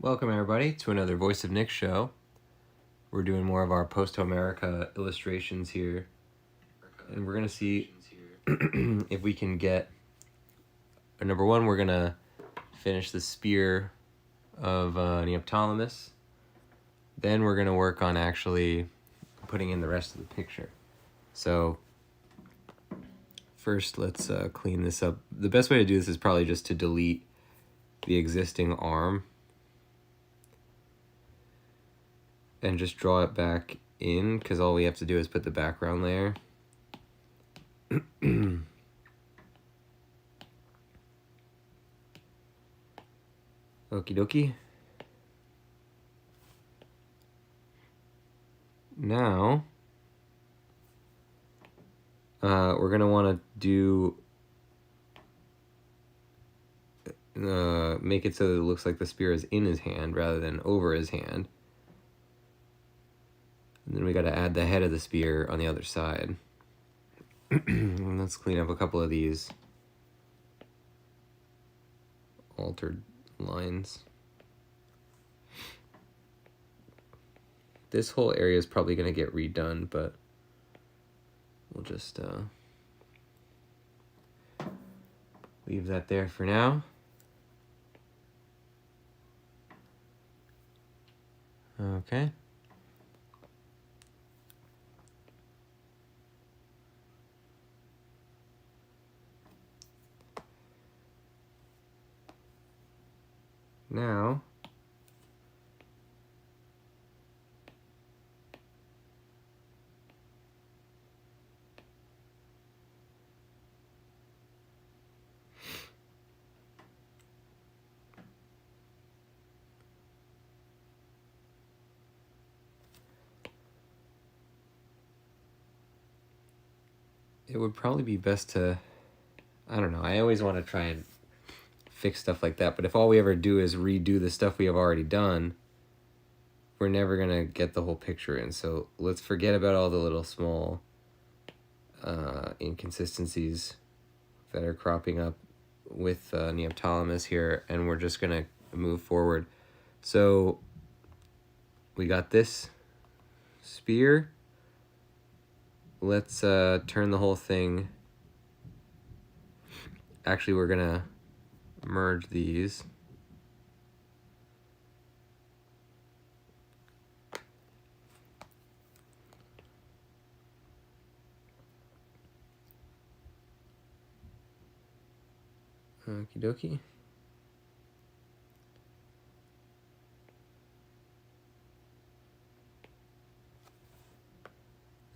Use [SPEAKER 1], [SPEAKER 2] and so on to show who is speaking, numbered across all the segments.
[SPEAKER 1] Welcome everybody to another Voice of Nick show. We're doing more of our Posthomerica illustrations here, and we're gonna see if we can get. Number one, we're gonna finish the spear of Neoptolemus. Then we're gonna work on actually putting in the rest of the picture. So first, let's clean this up. The best way to do this is probably just to delete the existing arm and just draw it back in, because all we have to do is put the background layer. Okie dokie. Now, we're going to want to do, make it so that it looks like the spear is in his hand rather than over his hand. And then we got to add the head of the spear on the other side. And let's clean up a couple of these altered lines. This whole area is probably going to get redone, but we'll just leave that there for now. Okay. Now, it would probably be best to, I don't know, I always want to try and fix stuff like that, but if all we ever do is redo the stuff we have already done, we're never going to get the whole picture in. So let's forget about all the little small inconsistencies that are cropping up with Neoptolemus here, and we're just going to move forward. So we got this spear. Let's turn the whole thing. Actually, we're going to merge these. Okie dokie.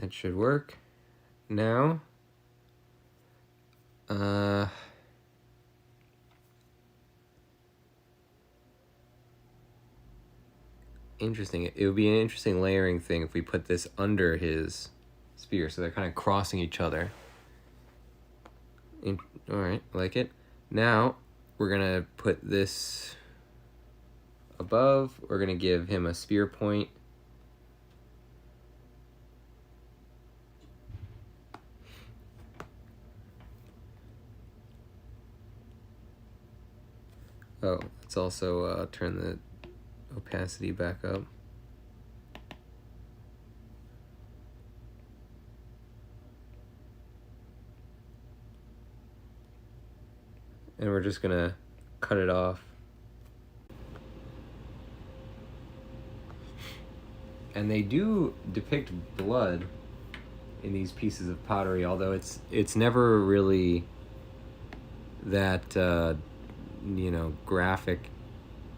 [SPEAKER 1] That should work. Now, interesting. It would be an interesting layering thing if we put this under his spear, so they're kind of crossing each other. All right, like it. Now, we're going to put this above. We're going to give him a spear point. Oh, let's also turn the opacity back up. And we're just gonna cut it off. And they do depict blood in these pieces of pottery, although it's never really that you know, graphic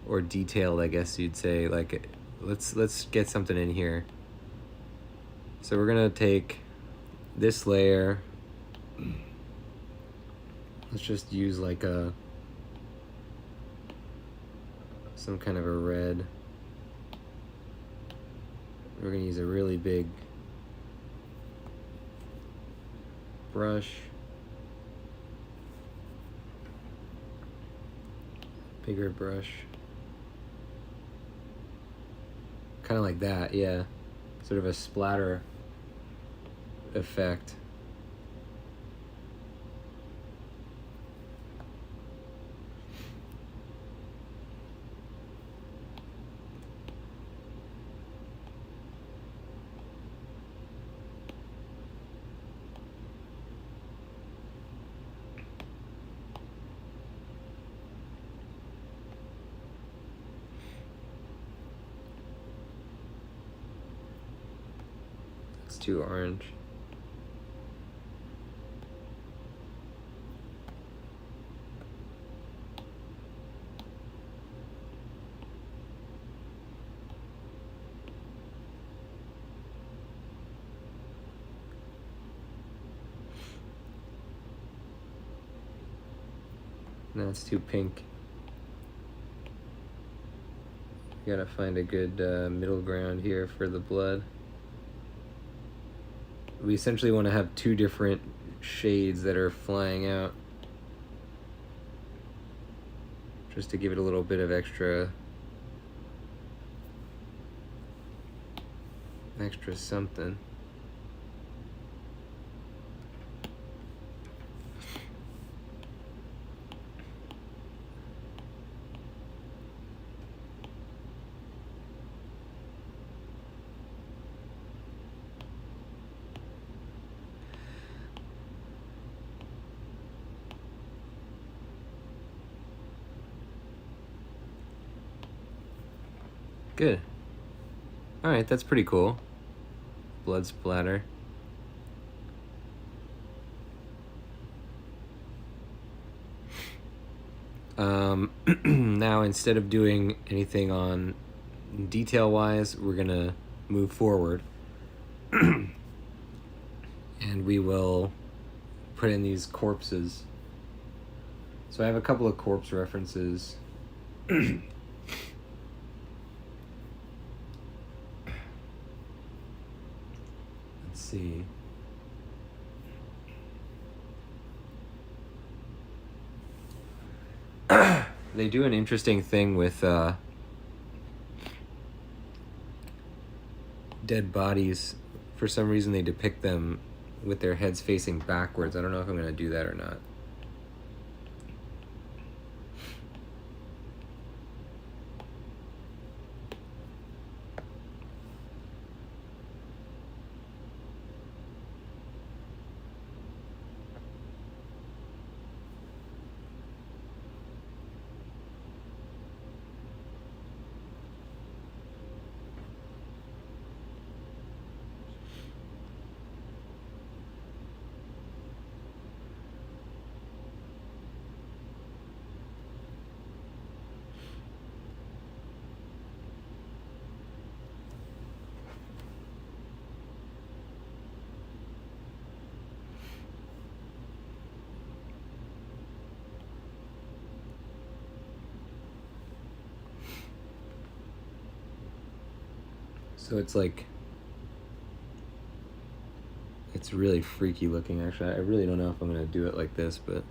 [SPEAKER 1] or detailed, I guess you'd say. Like, let's get something in here. So we're gonna take this layer. Let's just use like some kind of a red. We're gonna use a really big brush. Bigger brush. Kind of like that, yeah. Sort of a splatter effect. That's too orange. No, it's too pink. You gotta find a good middle ground here for the blood. We essentially want to have two different shades that are flying out, just to give it a little bit of extra something. Good. Alright, that's pretty cool. Blood splatter. Now, instead of doing anything on detail-wise, we're gonna move forward. And we will put in these corpses. So I have a couple of corpse references. Let's see. They do an interesting thing with dead bodies. For some reason, they depict them with their heads facing backwards. I don't know if I'm going to do that or not. So it's like, it's really freaky looking, actually. I really don't know if I'm going to do it like this, but...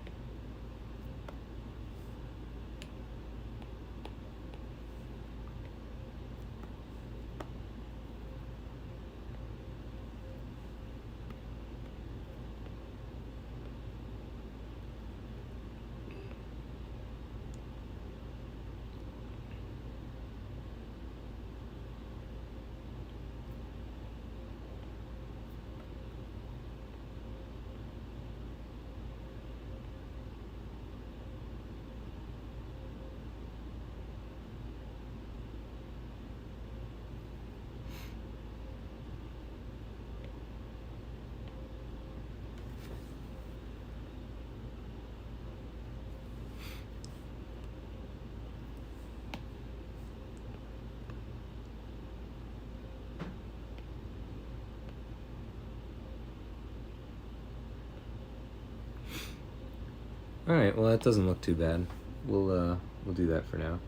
[SPEAKER 1] Alright, well that doesn't look too bad. We'll do that for now.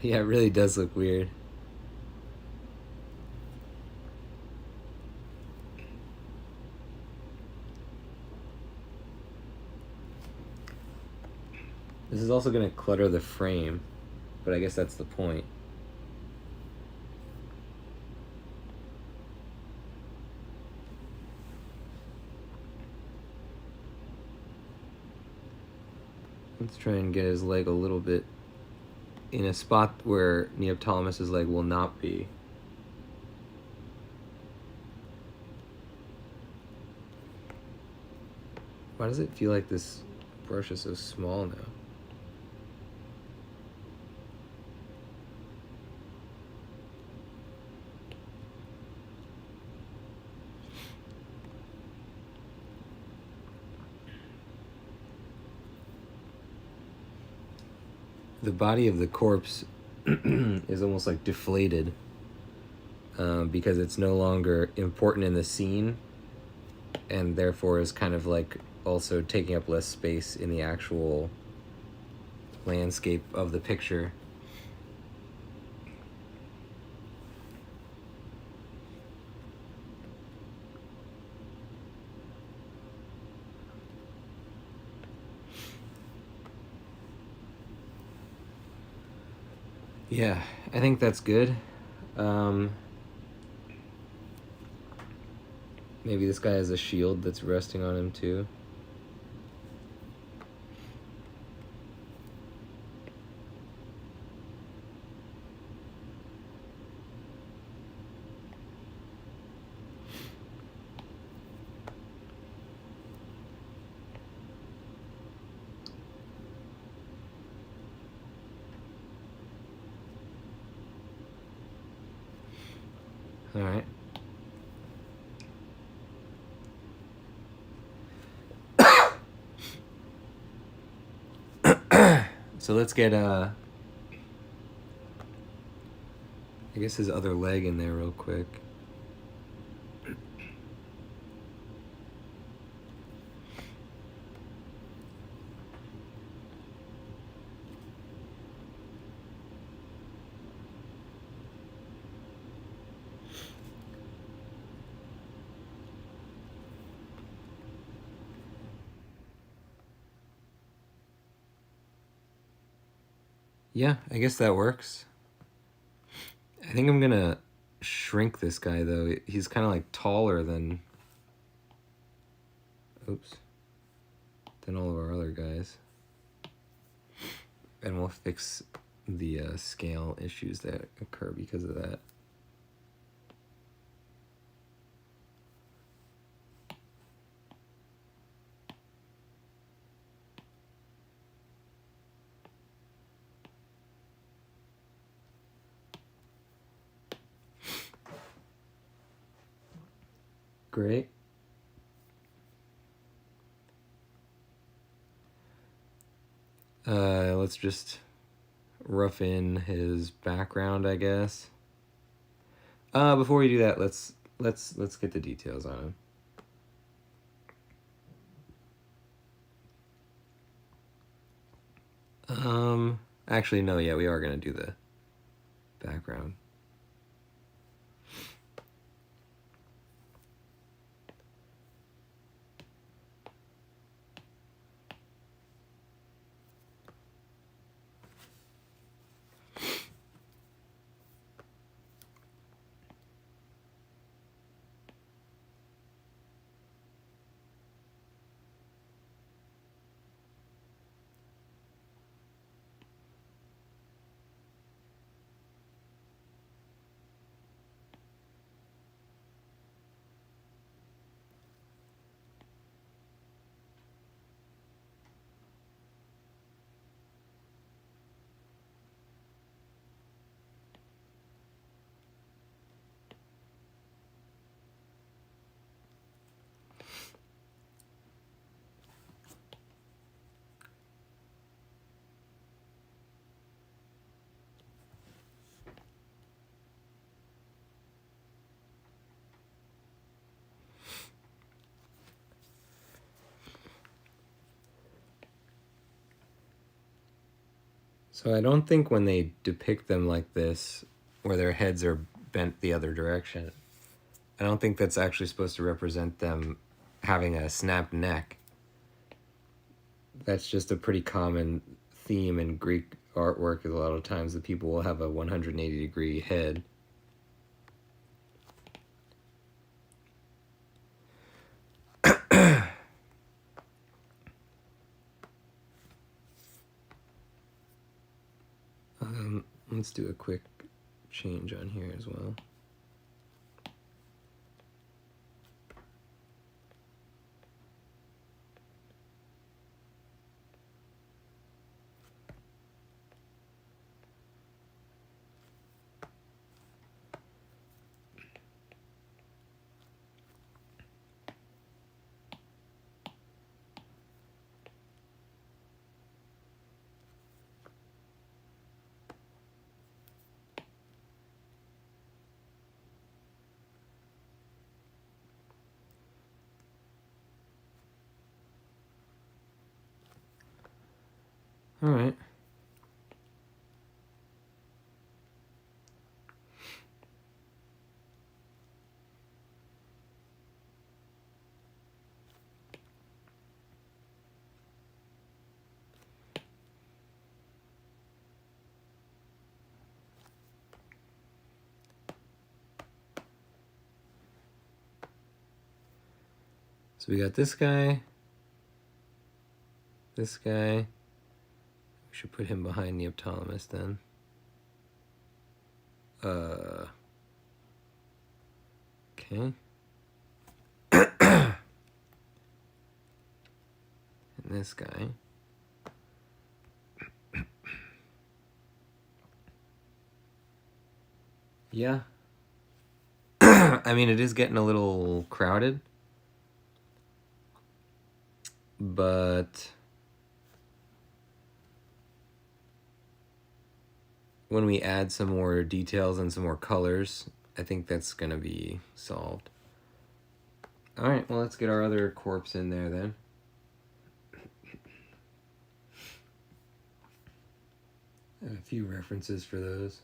[SPEAKER 1] Yeah, it really does look weird. This is also going to clutter the frame, but I guess that's the point. Let's try and get his leg a little bit in a spot where Neoptolemus's leg will not be. Why does it feel like this brush is so small now? The body of the corpse is almost like deflated because it's no longer important in the scene, and therefore is kind of like also taking up less space in the actual landscape of the picture. Yeah, I think that's good. Maybe this guy has a shield that's resting on him too. All right. So let's get I guess his other leg in there real quick. Yeah, I guess that works. I think I'm gonna shrink this guy though. He's kind of like taller than, oops, than all of our other guys. And we'll fix the scale issues that occur because of that. Great. Let's just rough in his background, I guess. Before we do that, let's get the details on him. Actually, no, yeah, we are gonna do the background. So I don't think when they depict them like this, where their heads are bent the other direction, I don't think that's actually supposed to represent them having a snapped neck. That's just a pretty common theme in Greek artwork is a lot of times the people will have a 180-degree head. Let's do a quick change on here as well. All right. So we got this guy. This guy. We should put him behind Neoptolemus then. Okay. And this guy. Yeah. I mean, it is getting a little crowded. But when we add some more details and some more colors, I think that's going to be solved. All right, well, let's get our other corpse in there then. I have a few references for those.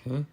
[SPEAKER 1] Okay.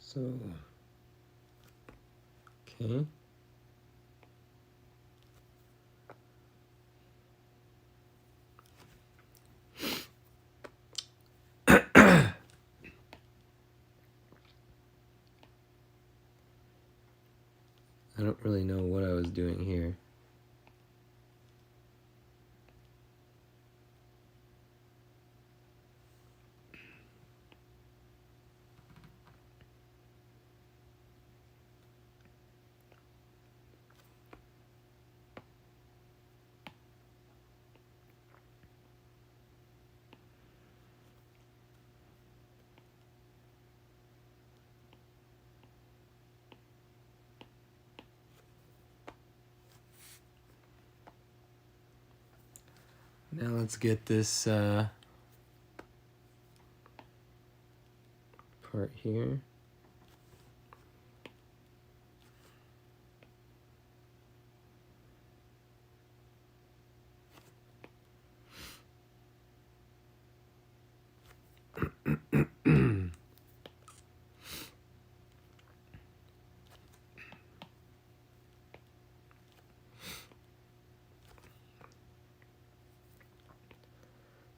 [SPEAKER 1] So, okay. I don't really know what I was doing here. Now let's get this part here.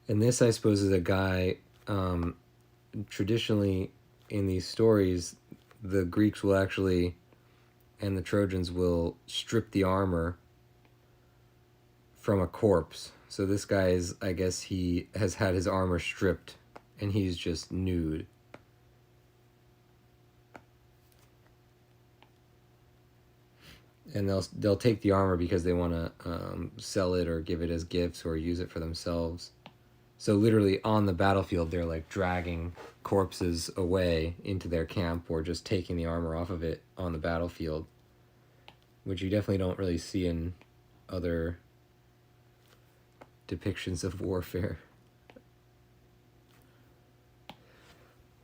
[SPEAKER 1] And this, I suppose, is a guy, traditionally in these stories, the Greeks will actually, and the Trojans will strip the armor from a corpse. So this guy is, I guess he has had his armor stripped and he's just nude. And they'll take the armor because they want to sell it or give it as gifts or use it for themselves. So literally on the battlefield, they're like dragging corpses away into their camp or just taking the armor off of it on the battlefield, which you definitely don't really see in other depictions of warfare.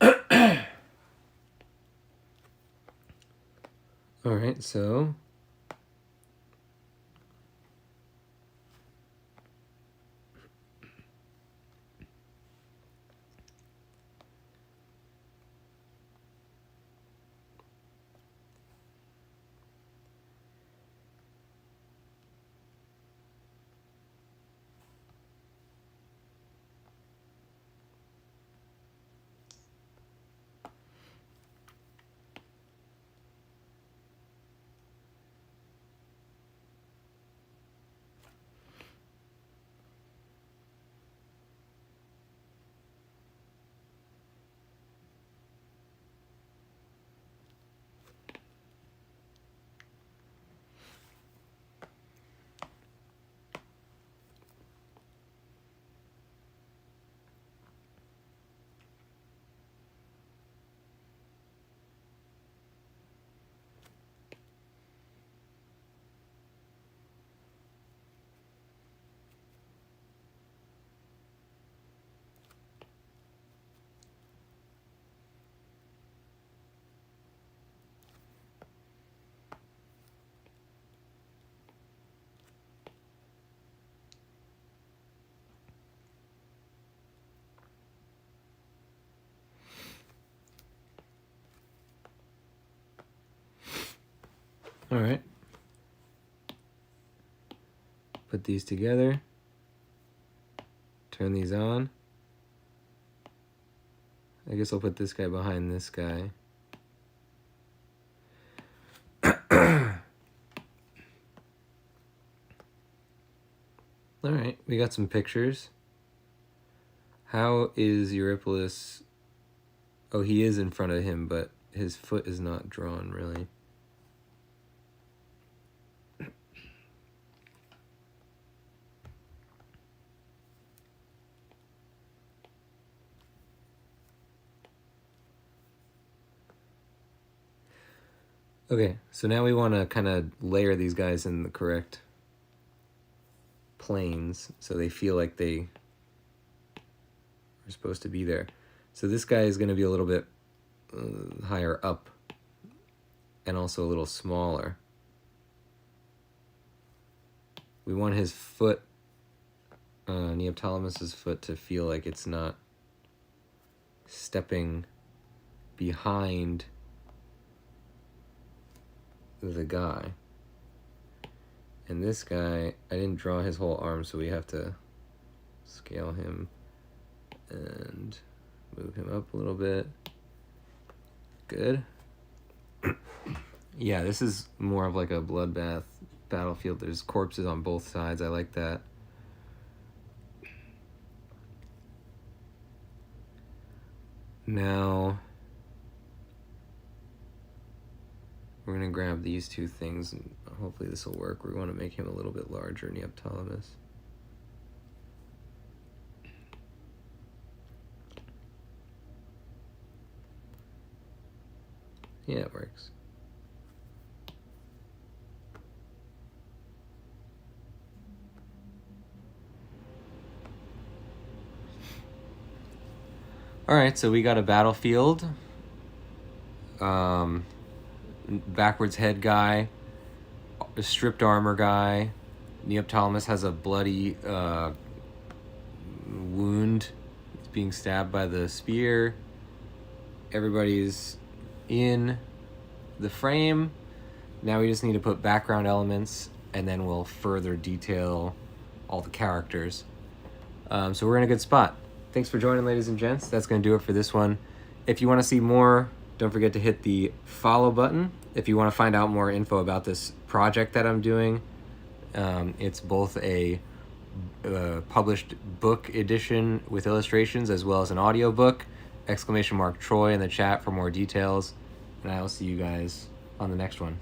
[SPEAKER 1] All right, so all right. Put these together. Turn these on. I guess I'll put this guy behind this guy. All right, we got some pictures. How is Eurypylus? Oh, he is in front of him, but his foot is not drawn, really. Okay, so now we want to kind of layer these guys in the correct planes so they feel like they are supposed to be there. So this guy is going to be a little bit higher up and also a little smaller. We want his foot, Neoptolemus's foot, to feel like it's not stepping behind the guy. And this guy, I didn't draw his whole arm, so we have to scale him and move him up a little bit. Good. Yeah, this is more of like a bloodbath battlefield. There's corpses on both sides. I like that. Now we're going to grab these two things and hopefully this will work. We want to make him a little bit larger, Neoptolemus. Yeah, it works. Alright, so we got a battlefield. Backwards head guy. A stripped armor guy. Neoptolemus has a bloody wound. He's being stabbed by the spear. Everybody's in the frame. Now we just need to put background elements, and then we'll further detail all the characters. So we're in a good spot. Thanks for joining, ladies and gents. That's going to do it for this one. If you want to see more, don't forget to hit the follow button. If you want to find out more info about this project that I'm doing, it's both a published book edition with illustrations as well as an audiobook. !Troy in the chat for more details. And I will see you guys on the next one.